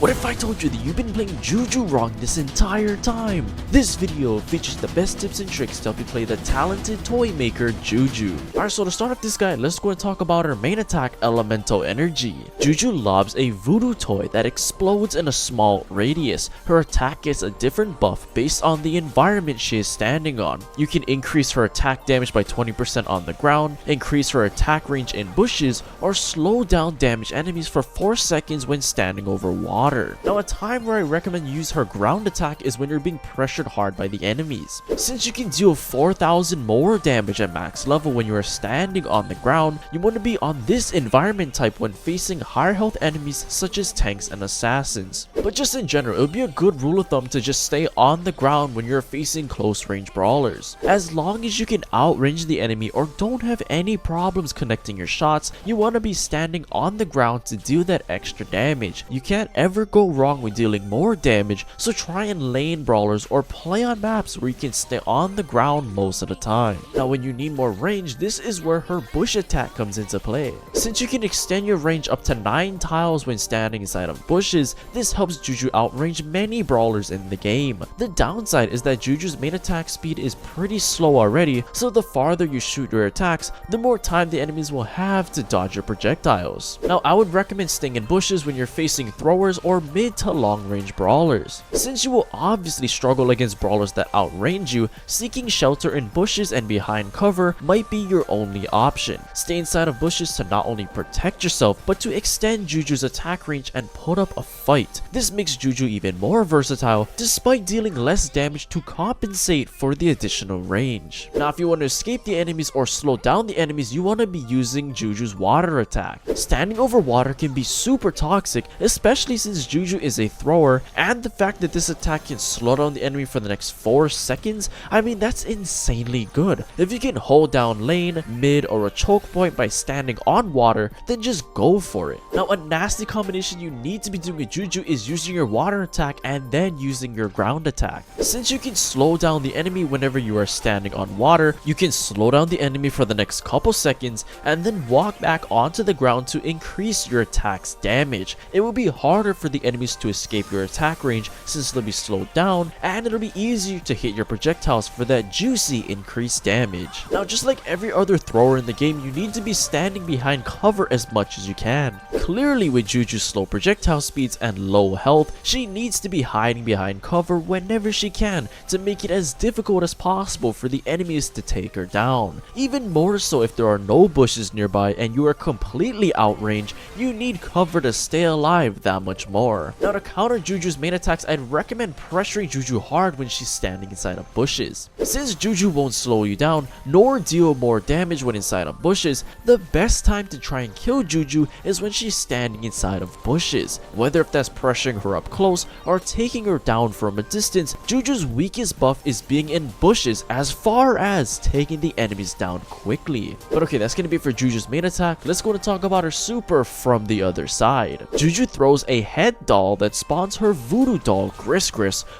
What if I told you that you've been playing Juju wrong this entire time? This video features the best tips and tricks to help you play the talented toy maker Juju. Alright, so to start off this guy, let's go and talk about her main attack, Elemental Energy. Juju lobs a voodoo toy that explodes in a small radius. Her attack gets a different buff based on the environment she is standing on. You can increase her attack damage by 20% on the ground, increase her attack range in bushes, or slow down damage enemies for 4 seconds when standing over water. Now, a time where I recommend use her ground attack is when you're being pressured hard by the enemies. Since you can deal 4,000 more damage at max level when you are standing on the ground, you want to be on this environment type when facing higher health enemies such as tanks and assassins. But just in general, it would be a good rule of thumb to just stay on the ground when you're facing close range brawlers. As long as you can outrange the enemy or don't have any problems connecting your shots, you want to be standing on the ground to deal that extra damage. You can't ever go wrong with dealing more damage, so try and lane brawlers or play on maps where you can stay on the ground most of the time. Now, when you need more range, this is where her bush attack comes into play. Since you can extend your range up to 9 tiles when standing inside of bushes, this helps Juju outrange many brawlers in the game. The downside is that Juju's main attack speed is pretty slow already, so the farther you shoot your attacks, the more time the enemies will have to dodge your projectiles. Now, I would recommend staying in bushes when you're facing throwers or mid to long range brawlers. Since you will obviously struggle against brawlers that outrange you, seeking shelter in bushes and behind cover might be your only option. Stay inside of bushes to not only protect yourself, but to extend Juju's attack range and put up a fight. This makes Juju even more versatile, despite dealing less damage to compensate for the additional range. Now, if you want to escape the enemies or slow down the enemies, you want to be using Juju's water attack. Standing over water can be super toxic, especially since Juju is a thrower, and the fact that this attack can slow down the enemy for the next 4 seconds, I mean, that's insanely good. If you can hold down lane, mid, or a choke point by standing on water, then just go for it. Now, a nasty combination you need to be doing with Juju is using your water attack and then using your ground attack. Since you can slow down the enemy whenever you are standing on water, you can slow down the enemy for the next couple seconds and then walk back onto the ground to increase your attack's damage. It will be harder for the enemies to escape your attack range since they'll be slowed down, and it'll be easier to hit your projectiles for that juicy increased damage. Now, just like every other thrower in the game, you need to be standing behind cover as much as you can. Clearly, with Juju's slow projectile speeds and low health, she needs to be hiding behind cover whenever she can to make it as difficult as possible for the enemies to take her down. Even more so if there are no bushes nearby and you are completely outranged, you need cover to stay alive that much more. Now, to counter Juju's main attacks, I'd recommend pressuring Juju hard when she's standing inside of bushes. Since Juju won't slow you down nor deal more damage when inside of bushes, the best time to try and kill Juju is when she's standing inside of bushes. Whether if that's pressuring her up close or taking her down from a distance, Juju's weakest buff is being in bushes as far as taking the enemies down quickly. But okay, that's gonna be it for Juju's main attack. Let's go to talk about her super from the other side. Juju throws a head doll that spawns her voodoo doll Gris,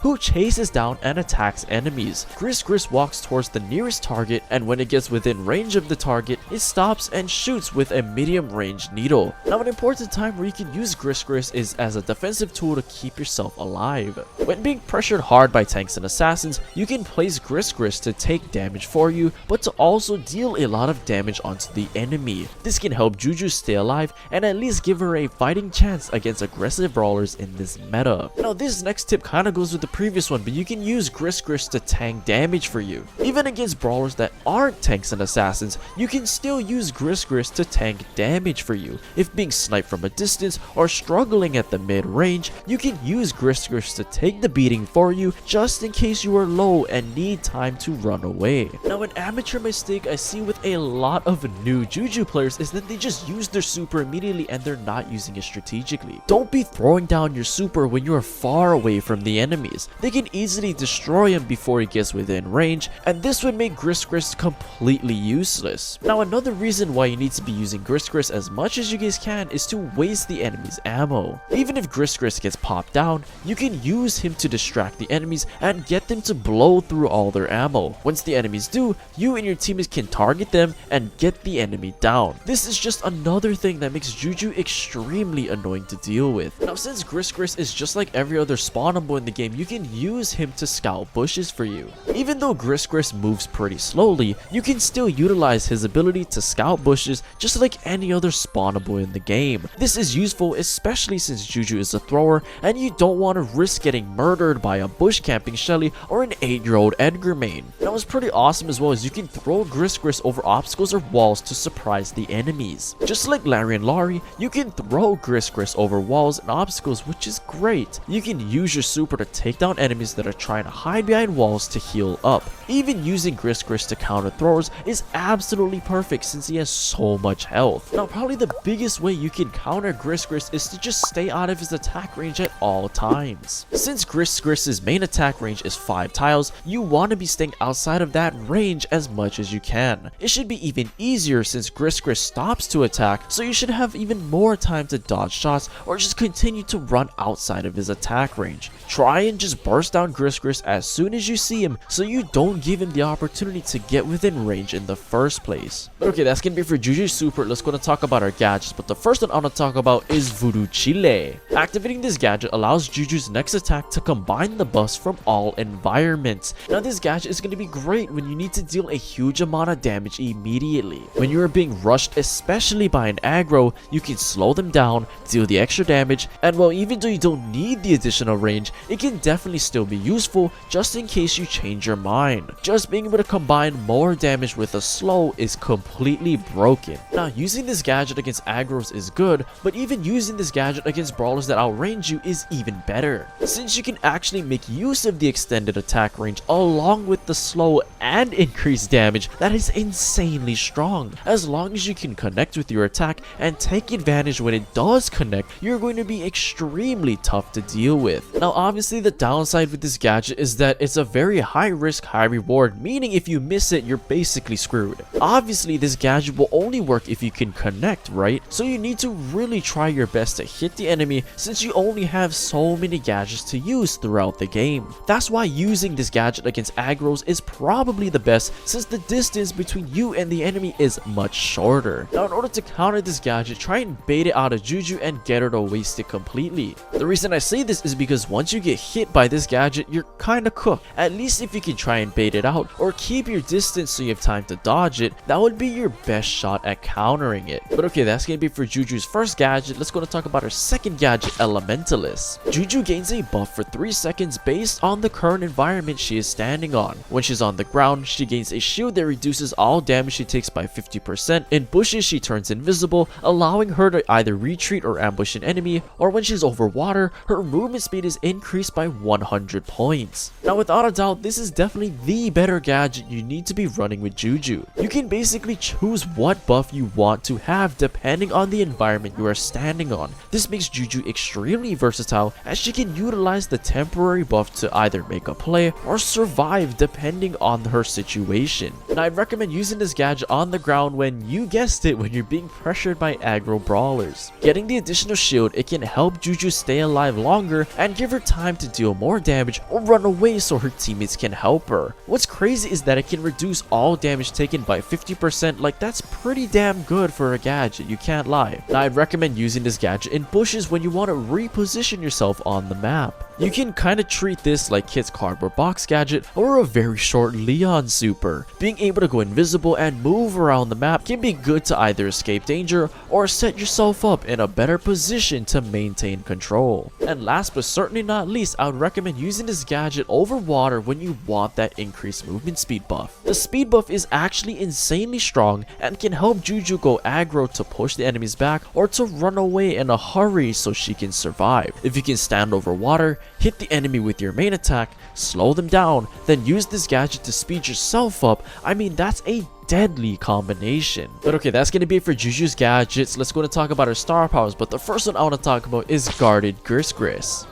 who chases down and attacks enemies. Gris walks towards the nearest target, and when it gets within range of the target, it stops and shoots with a medium range needle. Now, an important time where you can use Gris is as a defensive tool to keep yourself alive. When being pressured hard by tanks and assassins, you can place Gris to take damage for you, but to also deal a lot of damage onto the enemy. This can help Juju stay alive and at least give her a fighting chance against aggressive brawlers in this meta. Now, this next tip kind of goes with the previous one, but you can use Gris to tank damage for you. Even against brawlers that aren't tanks and assassins, you can still use Gris to tank damage for you. If being sniped from a distance or struggling at the mid range, you can use Gris to take the beating for you just in case you are low and need time to run away. Now, an amateur mistake I see with a lot of new Juju players is that they just use their super immediately and they're not using it strategically. Don't be throwing down your super when you are far away from the enemies. They can easily destroy him before he gets within range, and this would make Gris completely useless. Now, another reason why you need to be using Gris as much as you guys can is to waste the enemy's ammo. Even if Gris gets popped down, you can use him to distract the enemies and get them to blow through all their ammo. Once the enemies do, you and your teammates can target them and get the enemy down. This is just another thing that makes Juju extremely annoying to deal with. Now since Gris is just like every other spawnable in the game, you can use him to scout bushes for you. Even though Gris moves pretty slowly, you can still utilize his ability to scout bushes just like any other spawnable in the game. This is useful especially since Juju is a thrower and you don't want to risk getting murdered by a bush camping Shelly or an 8-year-old Edgar main. Now what's pretty awesome as well is you can throw Gris over obstacles or walls to surprise the enemies. Just like Larry and Laurie, you can throw Gris over walls and obstacles, which is great. You can use your super to take down enemies that are trying to hide behind walls to heal up. Even using Gris to counter throwers is absolutely perfect since he has so much health. Now probably the biggest way you can counter Gris is to just stay out of his attack range at all times. Since Gris's main attack range is 5 tiles, you want to be staying outside of that range as much as you can. It should be even easier since Gris stops to attack, so you should have even more time to dodge shots or just continue to run outside of his attack range. Try and just burst down Gris as soon as you see him so you don't give him the opportunity to get within range in the first place. But okay, that's gonna be for Juju's super. Let's go to talk about our gadgets, but the first one I want to talk about is Voodoo Chile. Activating this gadget allows Juju's next attack to combine the buffs from all environments. Now this gadget is going to be great when you need to deal a huge amount of damage immediately. When you are being rushed, especially by an aggro, you can slow them down, deal the extra damage, and well, even though you don't need the additional range, it can definitely still be useful just in case you change your mind. Just being able to combine more damage with a slow is completely broken. Now using this gadget against aggros is good, but even using this gadget against brawlers that outrange you is even better, since you can actually make use of the extended attack range along with the slow and increased damage. That is insanely strong. As long as you can connect with your attack and take advantage when it does connect, you're going to be extremely tough to deal with. Now obviously the downside with this gadget is that it's a very high risk high reward, meaning if you miss it you're basically screwed. Obviously this gadget will only work if you can connect, right? So you need to really try your best to hit the enemy since you only have so many gadgets to use throughout the game. That's why using this gadget against aggros is probably the best since the distance between you and the enemy is much shorter. Now in order to counter this gadget, try and bait it out of Juju and get her to waste it completely. The reason I say this is because once you get hit by this gadget, you're kinda cooked. At least if you can try and bait it out or keep your distance so you have time to dodge it, that would be your best shot at countering it. But okay, that's gonna be for Juju's first gadget. Let's go to talk about her second gadget, Elementalist. Juju gains a buff for 3 seconds based on the current environment she is standing on. When she's on the ground, she gains a shield that reduces all damage she takes by 50%. In bushes, she turns invisible, allowing her to either retreat or ambush an enemy, or when she's over water, her movement speed is increased by 100 points. Now without a doubt, this is definitely the better gadget you need to be running with Juju. You can basically choose what buff you want to have depending on the environment you are standing on. This makes Juju extremely versatile as she can utilize the temporary buff to either make a play or survive depending on her situation. And I'd recommend using this gadget on the ground when, you guessed it, when you're being pressured by aggro brawlers. Getting the additional shield, it can help Juju stay alive longer and give her time to deal more damage or run away so her teammates can help her. What's crazy is that it can reduce all damage taken by 50%. Like, that's pretty damn good for a gadget, you can't lie. Now I'd recommend using this gadget in bushes when you want to reposition yourself on the map. You can kind of treat this like Kit's cardboard box gadget or a very short Leon super. Being able to go invisible and move around the map can be good to either escape danger or set yourself up in a better position to maintain control. And last but certainly not least, I would recommend using this gadget over water when you want that increased movement speed buff. The speed buff is actually insanely strong and can help Juju go aggro to push the enemies back or to run away in a hurry so she can survive. If you can stand over water, hit the enemy with your main attack, slow them down, then use this gadget to speed yourself up, I mean, that's a deadly combination. But okay, that's gonna be it for Juju's gadgets. Let's go to talk about her star powers, but the first one I want to talk about is Guarded Gris.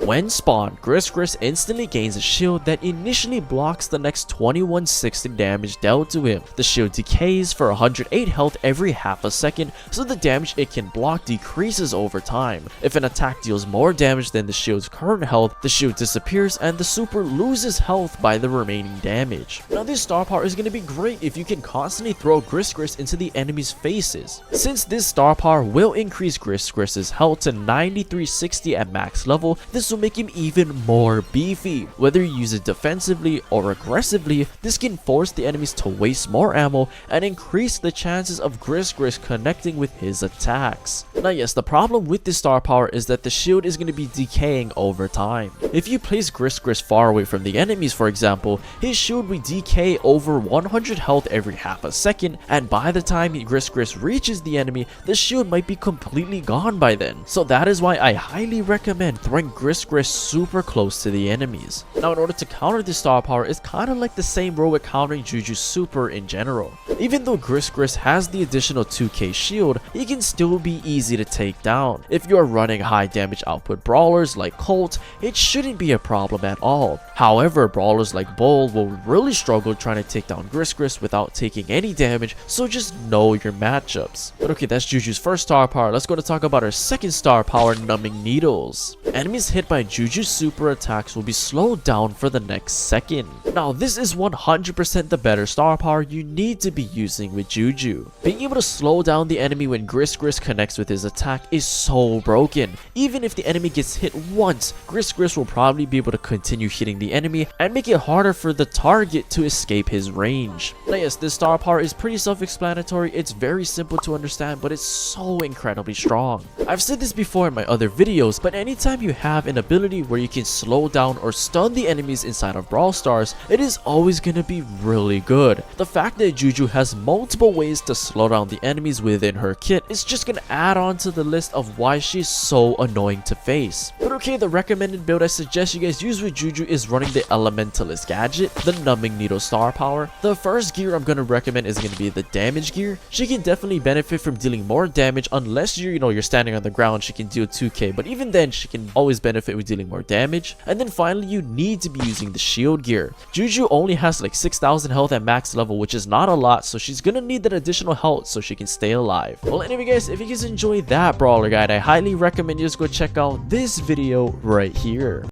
When spawned, Gris instantly gains a shield that initially blocks the next 2160 damage dealt to him. The shield decays for 108 health every half a second, so the damage it can block decreases over time. If an attack deals more damage than the shield's current health, the shield disappears and the super loses health by the remaining damage. Now this star power is gonna be great if you can constantly instantly throw Gris into the enemy's faces. Since this star power will increase Gris's health to 9360 at max level, this will make him even more beefy. Whether you use it defensively or aggressively, this can force the enemies to waste more ammo and increase the chances of Gris connecting with his attacks. Now yes, the problem with this star power is that the shield is going to be decaying over time. If you place Gris far away from the enemies, for example, his shield will decay over 100 health every half a second, and by the time Gris reaches the enemy, the shield might be completely gone by then. So that is why I highly recommend throwing Gris super close to the enemies. Now in order to counter this star power, it's kind of like the same role with countering Juju super in general. Even though Gris has the additional 2k shield, he can still be easy to take down. If you are running high damage output brawlers like Colt, it shouldn't be a problem at all. However, brawlers like Brawl will really struggle trying to take down Gris without taking any damage, so just know your matchups. But okay, that's Juju's first star power. Let's go to talk about our second star power, Numbing Needles. Enemies hit by Juju's super attacks will be slowed down for the next second. Now this is 100% the better star power you need to be using with Juju. Being able to slow down the enemy when Gris connects with his attack is so broken. Even if the enemy gets hit once, Gris will probably be able to continue hitting the enemy and make it harder for the target to escape his range. Now yes, this star power is pretty self-explanatory. It's very simple to understand, but it's so incredibly strong. I've said this before in my other videos, but anytime you have an ability where you can slow down or stun the enemies inside of Brawl Stars, it is always going to be really good. The fact that Juju has multiple ways to slow down the enemies within her kit is just going to add on to the list of why she's so annoying to face. But okay, the recommended build I suggest you guys use with Juju is running the Elementalist gadget, the Numbing Needle star power. The first gear I'm going to recommend is going to be the damage gear. She can definitely benefit from dealing more damage unless you're standing on the ground. She can deal 2k, but even then she can always benefit with dealing more damage. And then finally, you need to be using the shield gear. Juju only has like 6,000 health at max level, which is not a lot, so she's gonna need that additional health so she can stay alive. Well, anyway guys, if you guys enjoyed that brawler guide, I highly recommend you just go check out this video right here.